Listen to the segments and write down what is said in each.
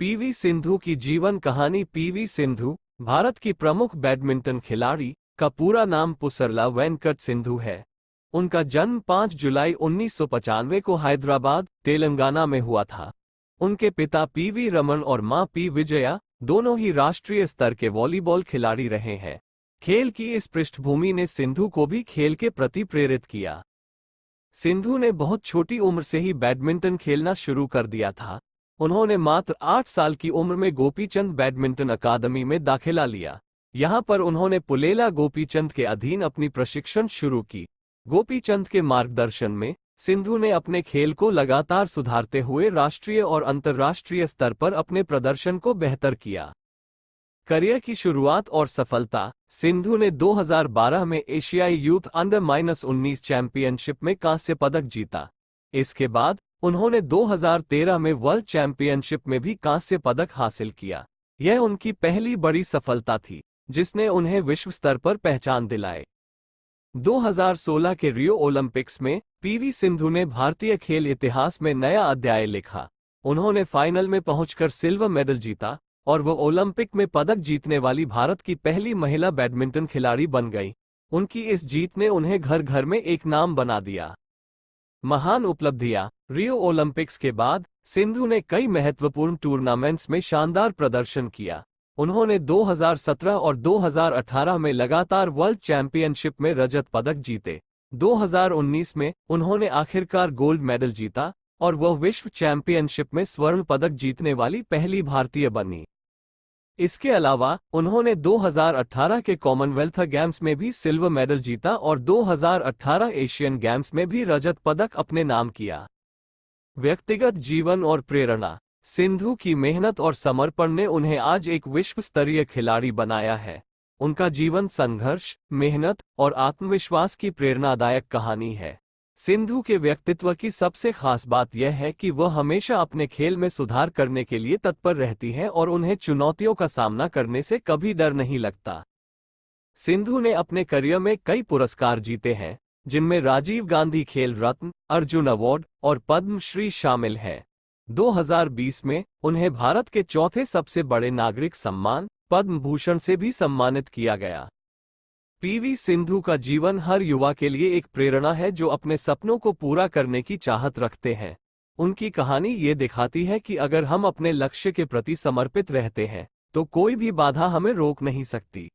PV Sindhu की जीवन कहानी। पीवी सिंधु भारत की प्रमुख बैडमिंटन खिलाड़ी का पूरा नाम पुसरला वेंकट सिंधु है। उनका जन्म 5 जुलाई 1995 को हैदराबाद, तेलंगाना में हुआ था। उनके पिता पीवी रमन और मां पी विजया दोनों ही राष्ट्रीय स्तर के वॉलीबॉल खिलाड़ी रहे हैं। खेल की इस पृष्ठभूमि ने सिंधु को भी खेल के प्रति प्रेरित किया। सिंधु ने बहुत छोटी उम्र से ही बैडमिंटन खेलना शुरू कर दिया था। उन्होंने मात्र 8 साल की उम्र में गोपीचंद बैडमिंटन अकादमी में दाखिला लिया। यहां पर उन्होंने पुलेला गोपीचंद के अधीन अपनी प्रशिक्षण शुरू की। गोपीचंद के मार्गदर्शन में सिंधु ने अपने खेल को लगातार सुधारते हुए राष्ट्रीय और अंतर्राष्ट्रीय स्तर पर अपने प्रदर्शन को बेहतर किया। करियर की शुरुआत और सफलता। सिंधु ने 2012 में एशियाई यूथ अंडर-19 चैंपियनशिप में कांस्य पदक जीता। इसके बाद उन्होंने 2013 में वर्ल्ड चैंपियनशिप में भी कांस्य पदक हासिल किया। यह उनकी पहली बड़ी सफलता थी, जिसने उन्हें विश्व स्तर पर पहचान दिलाई। 2016 के रियो ओलंपिक्स में पीवी सिंधु ने भारतीय खेल इतिहास में नया अध्याय लिखा। उन्होंने फाइनल में पहुंचकर सिल्वर मेडल जीता और वो ओलंपिक में पदक जीतने वाली भारत की पहली महिला बैडमिंटन खिलाड़ी बन गई। उनकी इस जीत ने उन्हें घर घर में एक नाम बना दिया। महान उपलब्धियां। रियो ओलंपिक्स के बाद सिंधु ने कई महत्वपूर्ण टूर्नामेंट्स में शानदार प्रदर्शन किया। उन्होंने 2017 और 2018 में लगातार वर्ल्ड चैंपियनशिप में रजत पदक जीते। 2019 में उन्होंने आखिरकार गोल्ड मेडल जीता और वह विश्व चैंपियनशिप में स्वर्ण पदक जीतने वाली पहली भारतीय बनी। इसके अलावा उन्होंने 2018 के कॉमनवेल्थ गेम्स में भी सिल्वर मेडल जीता और 2018 एशियन गेम्स में भी रजत पदक अपने नाम किया। व्यक्तिगत जीवन और प्रेरणा। सिंधु की मेहनत और समर्पण ने उन्हें आज एक विश्व स्तरीय खिलाड़ी बनाया है। उनका जीवन संघर्ष, मेहनत और आत्मविश्वास की प्रेरणादायक कहानी है। सिंधु के व्यक्तित्व की सबसे खास बात यह है कि वह हमेशा अपने खेल में सुधार करने के लिए तत्पर रहती है और उन्हें चुनौतियों का सामना करने से कभी डर नहीं लगता। सिंधु ने अपने करियर में कई पुरस्कार जीते हैं, जिनमें राजीव गांधी खेल रत्न, अर्जुन अवार्ड और पद्म श्री शामिल हैं। 2020 में उन्हें भारत के चौथे सबसे बड़े नागरिक सम्मान पद्म भूषण से भी सम्मानित किया गया। पीवी सिंधु का जीवन हर युवा के लिए एक प्रेरणा है जो अपने सपनों को पूरा करने की चाहत रखते हैं। उनकी कहानी ये दिखाती है कि अगर हम अपने लक्ष्य के प्रति समर्पित रहते हैं तो कोई भी बाधा हमें रोक नहीं सकती।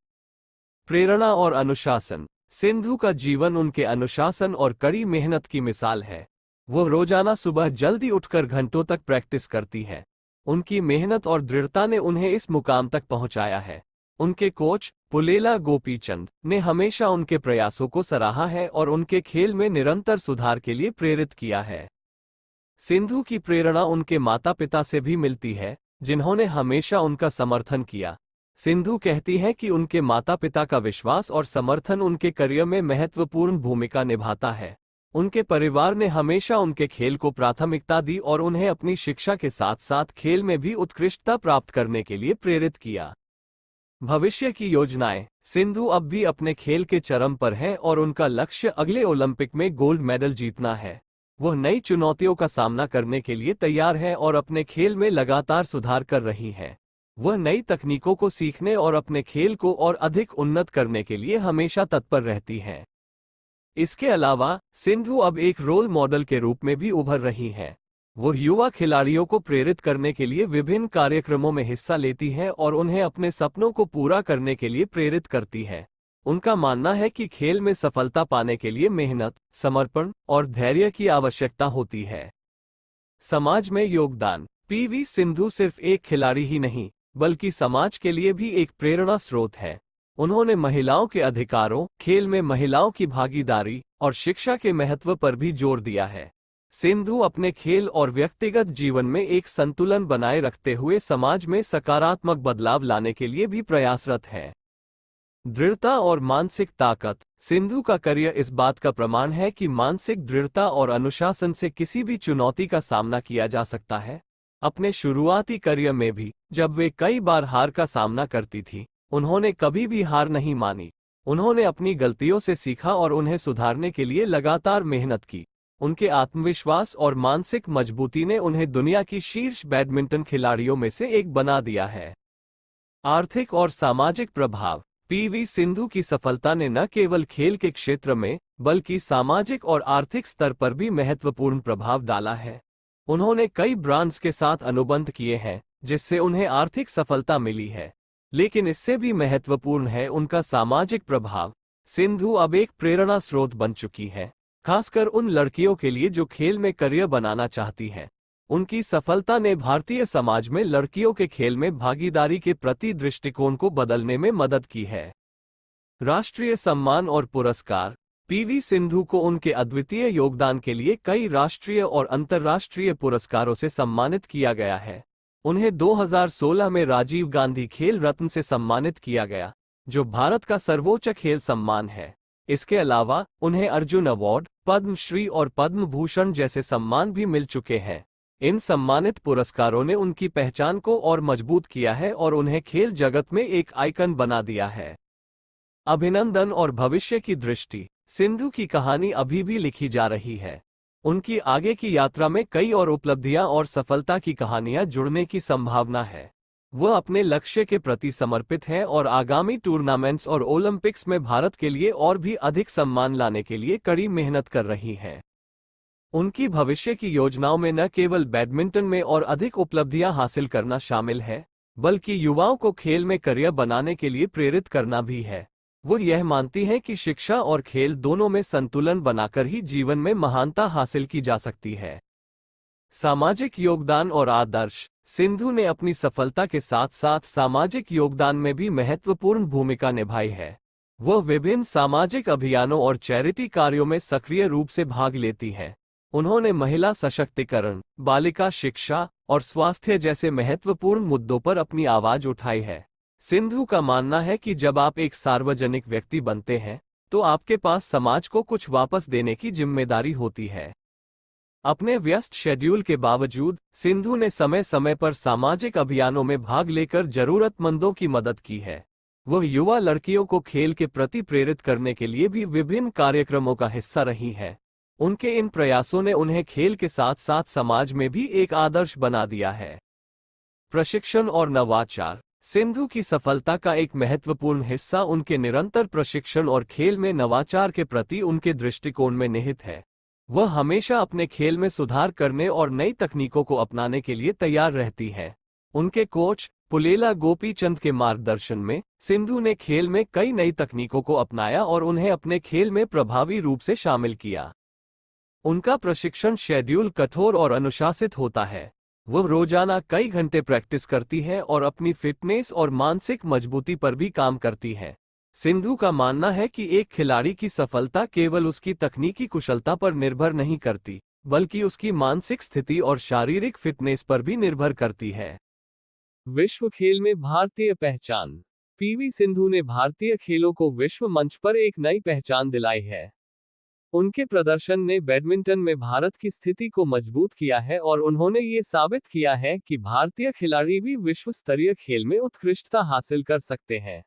प्रेरणा और अनुशासन। सिंधु का जीवन उनके अनुशासन और कड़ी मेहनत की मिसाल है। वो रोजाना सुबह जल्दी उठकर घंटों तक प्रैक्टिस करती है। उनकी मेहनत और दृढ़ता ने उन्हें इस मुकाम तक पहुंचाया है। उनके कोच पुलेला गोपीचंद ने हमेशा उनके प्रयासों को सराहा है और उनके खेल में निरंतर सुधार के लिए प्रेरित किया है। सिंधु की प्रेरणा उनके माता पिता से भी मिलती है, जिन्होंने हमेशा उनका समर्थन किया। सिंधु कहती है कि उनके माता पिता का विश्वास और समर्थन उनके करियर में महत्वपूर्ण भूमिका निभाता है। उनके परिवार ने हमेशा उनके खेल को प्राथमिकता दी और उन्हें अपनी शिक्षा के साथ साथ खेल में भी उत्कृष्टता प्राप्त करने के लिए प्रेरित किया। भविष्य की योजनाएं। सिंधु अब भी अपने खेल के चरम पर है और उनका लक्ष्य अगले ओलंपिक में गोल्ड मेडल जीतना है। वह नई चुनौतियों का सामना करने के लिए तैयार है और अपने खेल में लगातार सुधार कर रही है। वह नई तकनीकों को सीखने और अपने खेल को और अधिक उन्नत करने के लिए हमेशा तत्पर रहती है। इसके अलावा सिंधु अब एक रोल मॉडल के रूप में भी उभर रही है। वो युवा खिलाड़ियों को प्रेरित करने के लिए विभिन्न कार्यक्रमों में हिस्सा लेती है और उन्हें अपने सपनों को पूरा करने के लिए प्रेरित करती है। उनका मानना है कि खेल में सफलता पाने के लिए मेहनत, समर्पण और धैर्य की आवश्यकता होती है। समाज में योगदान। पीवी सिंधु सिर्फ एक खिलाड़ी ही नहीं, बल्कि समाज के लिए भी एक प्रेरणा स्रोत है। उन्होंने महिलाओं के अधिकारों, खेल में महिलाओं की भागीदारी और शिक्षा के महत्व पर भी जोर दिया है। सिंधु अपने खेल और व्यक्तिगत जीवन में एक संतुलन बनाए रखते हुए समाज में सकारात्मक बदलाव लाने के लिए भी प्रयासरत है। दृढ़ता और मानसिक ताकत। सिंधु का करियर इस बात का प्रमाण है कि मानसिक दृढ़ता और अनुशासन से किसी भी चुनौती का सामना किया जा सकता है। अपने शुरुआती करियर में भी जब वे कई बार हार का सामना करती थी, उन्होंने कभी भी हार नहीं मानी। उन्होंने अपनी गलतियों से सीखा और उन्हें सुधारने के लिए लगातार मेहनत की। उनके आत्मविश्वास और मानसिक मजबूती ने उन्हें दुनिया की शीर्ष बैडमिंटन खिलाड़ियों में से एक बना दिया है। आर्थिक और सामाजिक प्रभाव। पीवी सिंधु की सफलता ने न केवल खेल के क्षेत्र में बल्कि सामाजिक और आर्थिक स्तर पर भी महत्वपूर्ण प्रभाव डाला है। उन्होंने कई ब्रांड्स के साथ अनुबंध किए हैं जिससे उन्हें आर्थिक सफलता मिली है, लेकिन इससे भी महत्वपूर्ण है उनका सामाजिक प्रभाव। सिंधु अब एक प्रेरणा स्रोत बन चुकी है, खासकर उन लड़कियों के लिए जो खेल में करियर बनाना चाहती हैं। उनकी सफलता ने भारतीय समाज में लड़कियों के खेल में भागीदारी के प्रति दृष्टिकोण को बदलने में मदद की है। राष्ट्रीय सम्मान और पुरस्कार। पीवी सिंधु को उनके अद्वितीय योगदान के लिए कई राष्ट्रीय और अंतर्राष्ट्रीय पुरस्कारों से सम्मानित किया गया है। उन्हें 2016 में राजीव गांधी खेल रत्न से सम्मानित किया गया, जो भारत का सर्वोच्च खेल सम्मान है। इसके अलावा उन्हें अर्जुन अवार्ड, पद्मश्री और पद्म भूषण जैसे सम्मान भी मिल चुके हैं। इन सम्मानित पुरस्कारों ने उनकी पहचान को और मजबूत किया है और उन्हें खेल जगत में एक आइकन बना दिया है। अभिनंदन और भविष्य की दृष्टि। सिंधु की कहानी अभी भी लिखी जा रही है। उनकी आगे की यात्रा में कई और उपलब्धियां और सफलता की कहानियां जुड़ने की संभावना है। वह अपने लक्ष्य के प्रति समर्पित है और आगामी टूर्नामेंट्स और ओलंपिक्स में भारत के लिए और भी अधिक सम्मान लाने के लिए कड़ी मेहनत कर रही है। उनकी भविष्य की योजनाओं में न केवल बैडमिंटन में और अधिक उपलब्धियां हासिल करना शामिल है, बल्कि युवाओं को खेल में करियर बनाने के लिए प्रेरित करना भी है। वो यह मानती हैं कि शिक्षा और खेल दोनों में संतुलन बनाकर ही जीवन में महानता हासिल की जा सकती है। सामाजिक योगदान और आदर्श। सिंधु ने अपनी सफलता के साथ साथ सामाजिक योगदान में भी महत्वपूर्ण भूमिका निभाई है। वह विभिन्न सामाजिक अभियानों और चैरिटी कार्यों में सक्रिय रूप से भाग लेती हैं। उन्होंने महिला सशक्तिकरण, बालिका शिक्षा और स्वास्थ्य जैसे महत्वपूर्ण मुद्दों पर अपनी आवाज उठाई है। सिंधु का मानना है कि जब आप एक सार्वजनिक व्यक्ति बनते हैं तो आपके पास समाज को कुछ वापस देने की जिम्मेदारी होती है। अपने व्यस्त शेड्यूल के बावजूद सिंधु ने समय समय पर सामाजिक अभियानों में भाग लेकर जरूरतमंदों की मदद की है। वह युवा लड़कियों को खेल के प्रति प्रेरित करने के लिए भी विभिन्न कार्यक्रमों का हिस्सा रही हैं। उनके इन प्रयासों ने उन्हें खेल के साथ साथ समाज में भी एक आदर्श बना दिया है। प्रशिक्षण और नवाचार। सिंधु की सफलता का एक महत्वपूर्ण हिस्सा उनके निरंतर प्रशिक्षण और खेल में नवाचार के प्रति उनके दृष्टिकोण में निहित है। वह हमेशा अपने खेल में सुधार करने और नई तकनीकों को अपनाने के लिए तैयार रहती है। उनके कोच पुलेला गोपीचंद के मार्गदर्शन में सिंधु ने खेल में कई नई तकनीकों को अपनाया और उन्हें अपने खेल में प्रभावी रूप से शामिल किया। उनका प्रशिक्षण शेड्यूल कठोर और अनुशासित होता है। वह रोजाना कई घंटे प्रैक्टिस करती है और अपनी फिटनेस और मानसिक मजबूती पर भी काम करती है। सिंधु का मानना है कि एक खिलाड़ी की सफलता केवल उसकी तकनीकी कुशलता पर निर्भर नहीं करती, बल्कि उसकी मानसिक स्थिति और शारीरिक फिटनेस पर भी निर्भर करती है। विश्व खेल में भारतीय पहचान। पीवी सिंधु ने भारतीय खेलों को विश्व मंच पर एक नई पहचान दिलाई है। उनके प्रदर्शन ने बैडमिंटन में भारत की स्थिति को मजबूत किया है और उन्होंने ये साबित किया है कि भारतीय खिलाड़ी भी विश्व स्तरीय खेल में उत्कृष्टता हासिल कर सकते हैं।